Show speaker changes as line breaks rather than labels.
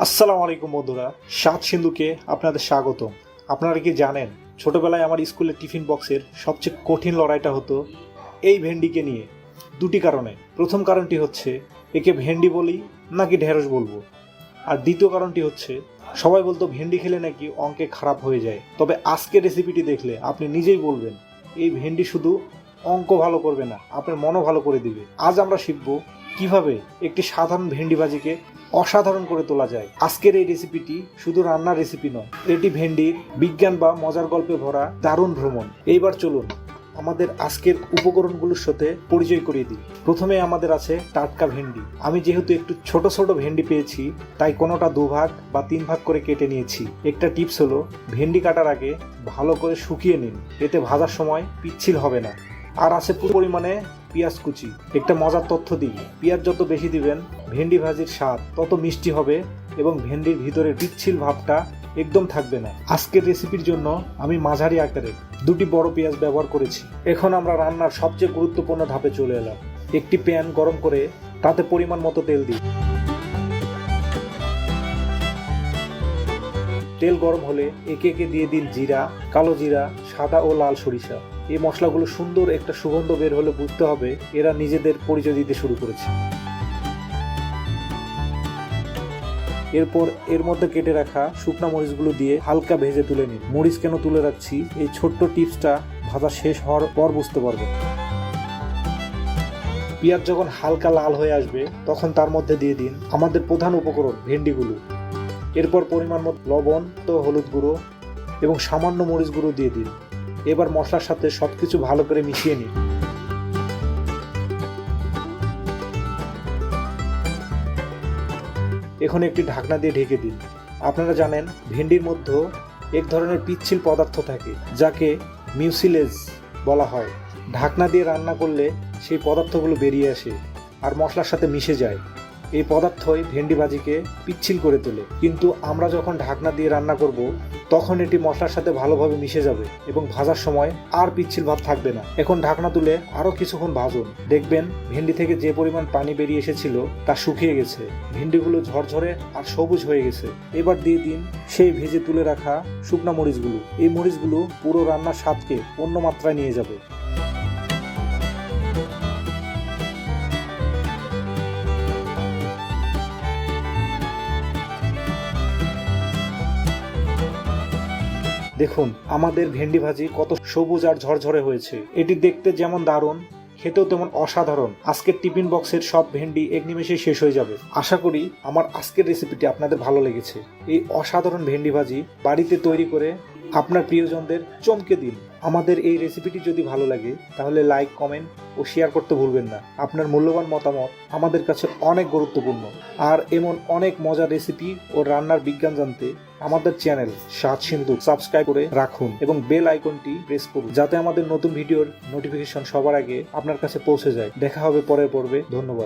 আসসালামু আলাইকুম বন্ধুরা, সাত সিন্ধুকে আপনাদের স্বাগতম। আপনারা কি জানেন, ছোটবেলায় আমার স্কুলের টিফিন বক্সের সবচেয়ে কঠিন লড়াইটা হতো এই ভেন্ডিকে নিয়ে। দুটি কারণে। প্রথম কারণটি হচ্ছে একে ভেন্ডি বলি নাকি ঢেঁড়স বলবো, আর দ্বিতীয় কারণটি হচ্ছে সবাই বলতো ভেন্ডি খেলে নাকি অঙ্কে খারাপ হয়ে যায়। তবে আজকের রেসিপিটি দেখলে আপনি নিজেই বলবেন এই ভেন্ডি শুধু অঙ্ক ভালো করবে না, আপনার মনও ভালো করে দিবে। আজ আমরা শিখব কিভাবে একটি সাধারণ ভেন্ডি ভাজিকে অসাধারণ করে তোলা যায়। আজকের এই রেসিপিটি শুধু রান্নার রেসিপি নয়, এটি ভেন্ডির বিজ্ঞান বা মজার গল্পে ভরা দারুণ ভ্রমণ। এইবার চলুন আমাদের আজকের উপকরণগুলোর সাথে পরিচয় করিয়ে দিই। প্রথমে আমাদের আছে টাটকা ভেন্ডি। আমি যেহেতু একটু ছোট ছোট ভেন্ডি পেয়েছি, তাই কোনোটা দুভাগ বা 3 ভাগ করে কেটে নিয়েছি। একটা টিপস হলো, ভেন্ডি কাটার আগে ভালো করে শুকিয়ে নিন, এতে ভাজার সময় পিচ্ছিল হবে না। আর আছে পরিমাণে পেঁয়াজ কুচি। একটা মজার তথ্য দিই, পেঁয়াজ যত বেশি দিবেন ভেন্ডি ভাজির স্বাদ তত মিষ্টি হবে এবং ভেন্ডির ভিতরে পিচ্ছিল ভাবটা একদম থাকবে না। আজকের রেসিপির জন্য আমি মাঝারি আকারের 2টি বড় পেঁয়াজ ব্যবহার করেছি। এখন আমরা রান্নার সবচেয়ে গুরুত্বপূর্ণ ধাপে চলে এলাম। একটি প্যান গরম করে তাতে পরিমাণ মতো তেল দিই। তেল গরম হলে একে একে দিয়ে দিন জিরা, কালো জিরা, সাদা ও লাল সরিষা। এই মশলাগুলো সুন্দর একটা সুগন্ধ বের হলে বুঝতে হবে এরা নিজেদের পরিচয় দিতে শুরু করেছে। এরপর এর মধ্যে কেটে রাখা শুকনো মরিচগুলো দিয়ে হালকা ভেজে তুলে নিন। মরিচ কেন তুলে রাখছি, এই ছোট্ট টিপসটা ভাজা শেষ হওয়ার পর বুঝতে পারবেন। পেঁয়াজ যখন হালকা লাল হয়ে আসবে তখন তার মধ্যে দিয়ে দিন আমাদের প্রধান উপকরণ ভেন্ডিগুলো। এরপর পরিমাণ মতো লবণ, তো হলুদ গুঁড়ো এবং সামান্য মরিচ গুঁড়ো দিয়ে দিন। এবার মশলার সাথে সবকিছু ভালো করে মিশিয়ে নিন। এখন একটি ঢাকনা দিয়ে ঢেকে দিন। আপনারা জানেন ভেন্ডির মধ্যে এক ধরনের পিচ্ছিল পদার্থ থাকে যাকে মিউসিলেজ বলা হয়। ঢাকনা দিয়ে রান্না করলে সেই পদার্থগুলো বেরিয়ে আসে আর মশলার সাথে মিশে যায়। এই পদার্থই ভেন্ডি ভাজিকে পিচ্ছিল করে তোলে। কিন্তু আমরা যখন ঢাকনা দিয়ে রান্না করব তখন এটি মশলার সাথে ভালোভাবে মিশে যাবে এবং ভাজার সময় আর পিচ্ছিল ভাব থাকবে না। এখন ঢাকনা তুলে আরো কিছুক্ষণ ভাজুন। দেখবেন ভেন্ডি থেকে যে পরিমাণ পানি বেরিয়ে এসেছিল তা শুকিয়ে গেছে, ভেন্ডিগুলো ঝরঝরে আর সবুজ হয়ে গেছে। এবার দিয়ে দিন সেই ভেজে তুলে রাখা শুকনা মরিচগুলো। এই মরিচগুলো পুরো রান্নার স্বাদকে অন্য মাত্রায় নিয়ে যাবে। দেখুন আমাদের ভেন্ডি ভাজি কত সবুজ আর ঝরঝরে হয়েছে। এটি দেখতে যেমন দারুণ, খেতেও তেমন অসাধারণ। আজকের টিফিন বক্সের সব ভেন্ডি এক নিমেষে শেষ হয়ে যাবে। আশা করি আমার আজকের রেসিপিটি আপনাদের ভালো লেগেছে। এই অসাধারণ ভেন্ডি ভাজি বাড়িতে তৈরি করে আপনার প্রিয়জনদের চমকে দিন। আমাদের এই রেসিপিটি যদি ভালো লাগে তাহলে লাইক, কমেন্ট ও শেয়ার করতে ভুলবেন না। আপনার মূল্যবান মতামত আমাদের কাছে অনেক গুরুত্বপূর্ণ। আর এমন অনেক মজার রেসিপি ও রান্নার বিজ্ঞান জানতে আমাদের চ্যানেল সাত সিন্ধু সাবস্ক্রাইব করে রাখুন এবং বেল আইকনটি প্রেস করুন, যাতে আমাদের নতুন ভিডিওর নোটিফিকেশন সবার আগে আপনার কাছে পৌঁছে যায়। দেখা হবে পরের পর্বে। ধন্যবাদ।